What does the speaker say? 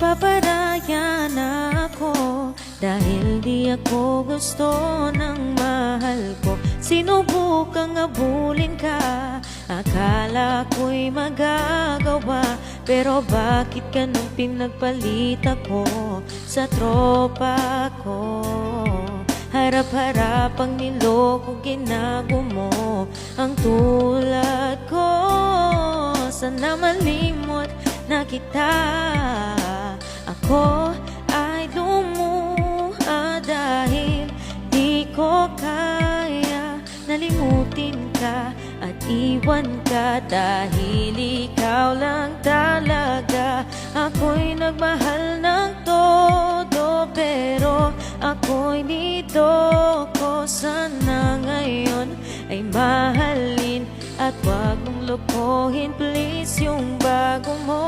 Napaparaya na ako dahil di ako gusto ng mahal ko. Sinubukang abulin ka, akala ko'y magagawa, pero bakit ka nung pinagpalit ako sa tropa ko? Harap-harapang niloko, ginago mo ang tulad ko. Sana malimot na kita, ako ay lumuha dahil di ko kaya nalimutin ka at iwan ka, dahil ikaw lang talaga. Ako'y nagmahal ng todo, pero ako'y nidoko. Sana ngayon ay mahalin at wag mong lokohin please yung bago mo.